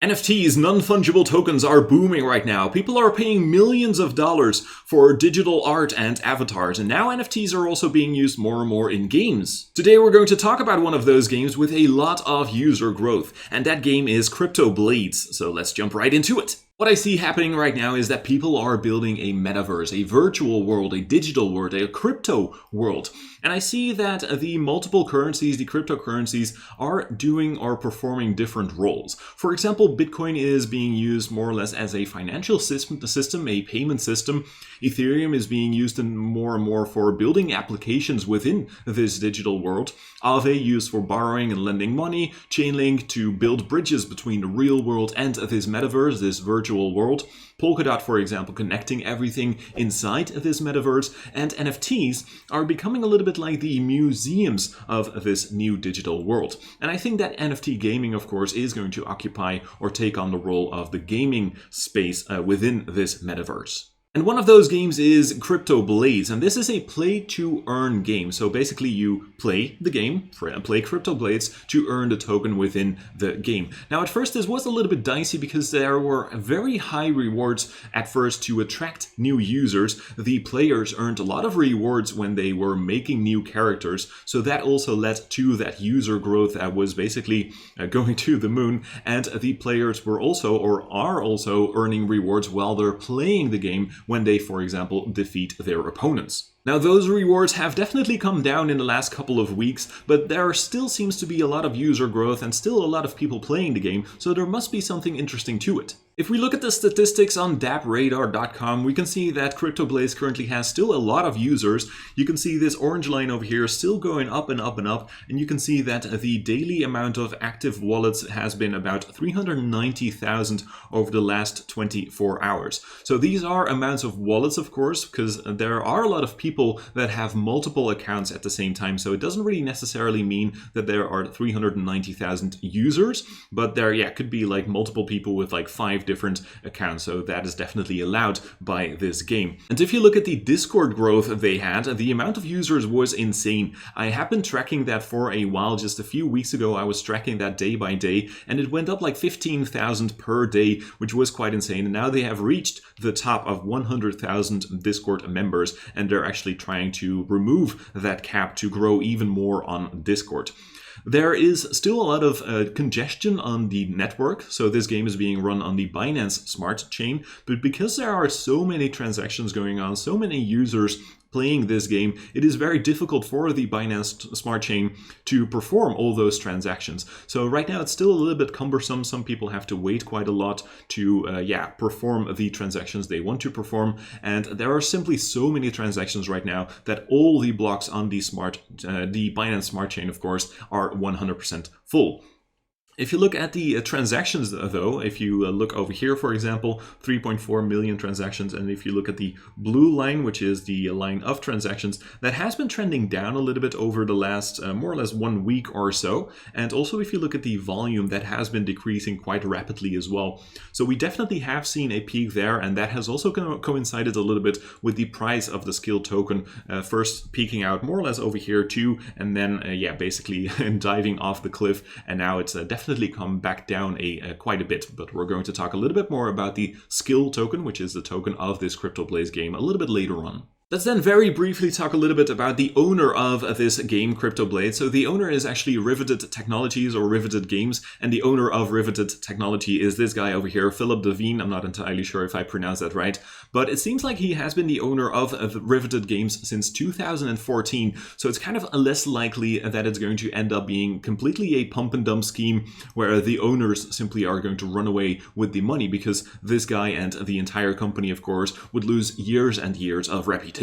NFTs, non-fungible tokens, are booming right now. People are paying millions of dollars for digital art and avatars, and now NFTs are also being used more and more in games. Today we're going to talk about one of those games with a lot of user growth, and that game is CryptoBlades, so let's jump right into it. What I see happening right now is that people are building a metaverse, a virtual world, a digital world, a crypto world. And I see that the multiple currencies, the cryptocurrencies, are doing or performing different roles. For example, Bitcoin is being used more or less as a financial system, a payment system. Ethereum is being used more and more for building applications within this digital world. Aave used for borrowing and lending money. Chainlink to build bridges between the real world and this metaverse, this virtual world. Polkadot, for example, connecting everything inside this metaverse. And NFTs are becoming a little bit like the museums of this new digital world. And I think that NFT gaming, of course, is going to occupy or take on the role of the gaming space within this metaverse. And one of those games is CryptoBlades, and this is a play-to-earn game. So basically you play the game, play CryptoBlades, to earn the token within the game. Now at first this was a little bit dicey because there were very high rewards at first to attract new users. The players earned a lot of rewards when they were making new characters, so that also led to that user growth that was basically going to the moon. And the players were also, or are also, earning rewards while they're playing the game, when they, for example, defeat their opponents. Now, those rewards have definitely come down in the last couple of weeks, but there still seems to be a lot of user growth and still a lot of people playing the game, so there must be something interesting to it. If we look at the statistics on dappradar.com, we can see that CryptoBlades currently has still a lot of users. You can see this orange line over here still going up and up and up, and you can see that the daily amount of active wallets has been about 390,000 over the last 24 hours. So these are amounts of wallets, of course, because there are a lot of people that have multiple accounts at the same time, so it doesn't really necessarily mean that there are 390,000 users, but there could be like multiple people with like 5 different accounts, so that is definitely allowed by this game. And if you look at the Discord growth they had, the amount of users was insane. I have been tracking that for a while. Just a few weeks ago I was tracking that day by day, and it went up like 15,000 per day, which was quite insane. And now they have reached the top of 100,000 Discord members, and they're actually trying to remove that cap to grow even more on Discord. There is still a lot of congestion on the network, so this game is being run on the Binance Smart Chain, but because there are so many transactions going on, so many users playing this game, it is very difficult for the Binance Smart Chain to perform all those transactions. So right now it's still a little bit cumbersome. Some people have to wait quite a lot to perform the transactions they want to perform, and there are simply so many transactions right now that all the blocks on the Binance Smart Chain, of course, are 100% full. If you look at the transactions, though, if you look over here, for example, 3.4 million transactions, and if you look at the blue line, which is the line of transactions, that has been trending down a little bit over the last more or less 1 week or so. And also, if you look at the volume, that has been decreasing quite rapidly as well. So we definitely have seen a peak there, and that has also coincided a little bit with the price of the skill token, first peaking out more or less over here too, and then basically diving off the cliff, and now it's definitely come back down quite a bit. But we're going to talk a little bit more about the skill token, which is the token of this CryptoBlades game, a little bit later on. Let's then very briefly talk a little bit about the owner of this game, CryptoBlades. So the owner is actually Riveted Technologies or Riveted Games, and the owner of Riveted Technology is this guy over here, Philip Devine. I'm not entirely sure if I pronounced that right, but it seems like he has been the owner of Riveted Games since 2014, so it's kind of less likely that it's going to end up being completely a pump and dump scheme where the owners simply are going to run away with the money, because this guy and the entire company, of course, would lose years and years of reputation.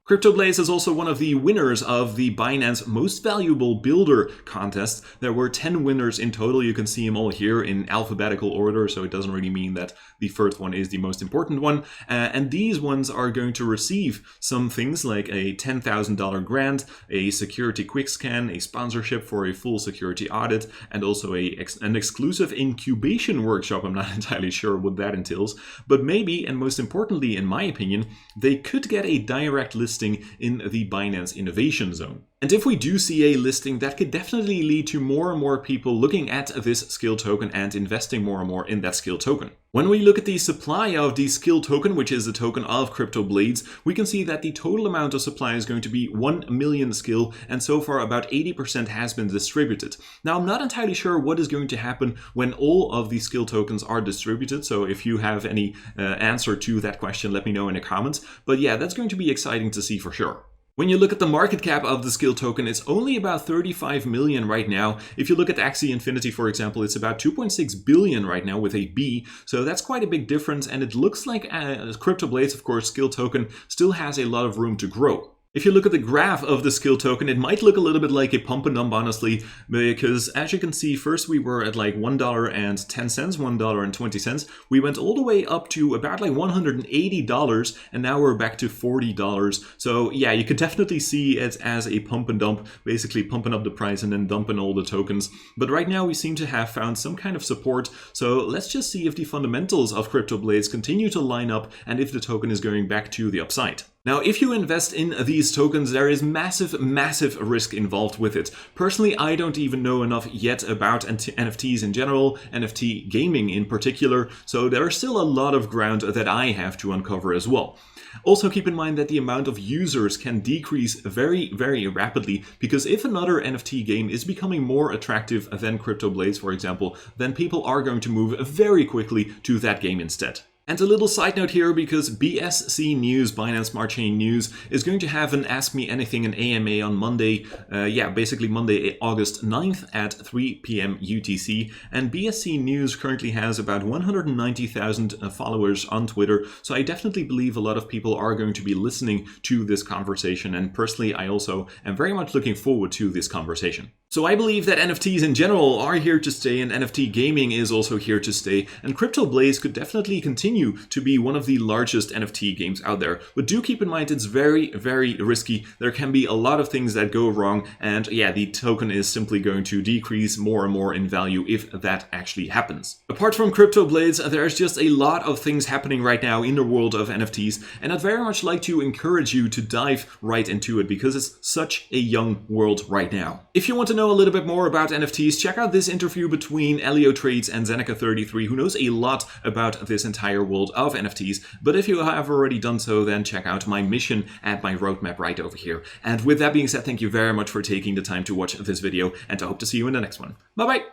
CryptoBlades is also one of the winners of the Binance Most Valuable Builder contest. There were 10 winners in total. You can see them all here in alphabetical order, so it doesn't really mean that the first one is the most important one. And these ones are going to receive some things like a $10,000 grant, a security quick scan, a sponsorship for a full security audit, and also an exclusive incubation workshop. I'm not entirely sure what that entails, but maybe, and most importantly, in my opinion, they could get a direct listing listing in the Binance Innovation Zone. And if we do see a listing, that could definitely lead to more and more people looking at this skill token and investing more and more in that skill token. When we look at the supply of the skill token, which is the token of CryptoBlades, we can see that the total amount of supply is going to be 1 million skill, and so far about 80% has been distributed. Now, I'm not entirely sure what is going to happen when all of these skill tokens are distributed, so if you have any answer to that question, let me know in the comments. But yeah, that's going to be exciting to see for sure. When you look at the market cap of the skill token, it's only about 35 million right now. If you look at Axie Infinity, for example, it's about 2.6 billion right now with a B. So that's quite a big difference. And it looks like CryptoBlades, of course, skill token still has a lot of room to grow. If you look at the graph of the skill token, it might look a little bit like a pump and dump, honestly, because as you can see, first we were at like $1.10, $1.20. We went all the way up to about like $180, and now we're back to $40. So yeah, you could definitely see it as a pump and dump, basically pumping up the price and then dumping all the tokens. But right now we seem to have found some kind of support. So let's just see if the fundamentals of CryptoBlades continue to line up and if the token is going back to the upside. Now, if you invest in these tokens, there is massive risk involved with it. Personally, I don't even know enough yet about NFTs in general, NFT gaming in particular, so there is still a lot of ground that I have to uncover as well. Also, keep in mind that the amount of users can decrease very rapidly, because if another NFT game is becoming more attractive than CryptoBlades, for example, then people are going to move very quickly to that game instead. And a little side note here, because BSC News, Binance Smart Chain News, is going to have an Ask Me Anything, an AMA on Monday, basically Monday, August 9th at 3 p.m. UTC. And BSC News currently has about 190,000 followers on Twitter, so I definitely believe a lot of people are going to be listening to this conversation. And personally, I also am very much looking forward to this conversation. So I believe that NFTs in general are here to stay, and NFT gaming is also here to stay, and CryptoBlades could definitely continue to be one of the largest NFT games out there. But do keep in mind it's very risky. There can be a lot of things that go wrong, and yeah, the token is simply going to decrease more and more in value if that actually happens. Apart from CryptoBlades, there's just a lot of things happening right now in the world of NFTs, and I'd very much like to encourage you to dive right into it because it's such a young world right now. If you want to know a little bit more about NFTs, check out this interview between Elio Trades and Zeneca33, who knows a lot about this entire world of NFTs. But if you have already done so, then check out my mission and my roadmap right over here. And with that being said, thank you very much for taking the time to watch this video, and I hope to see you in the next one. Bye bye!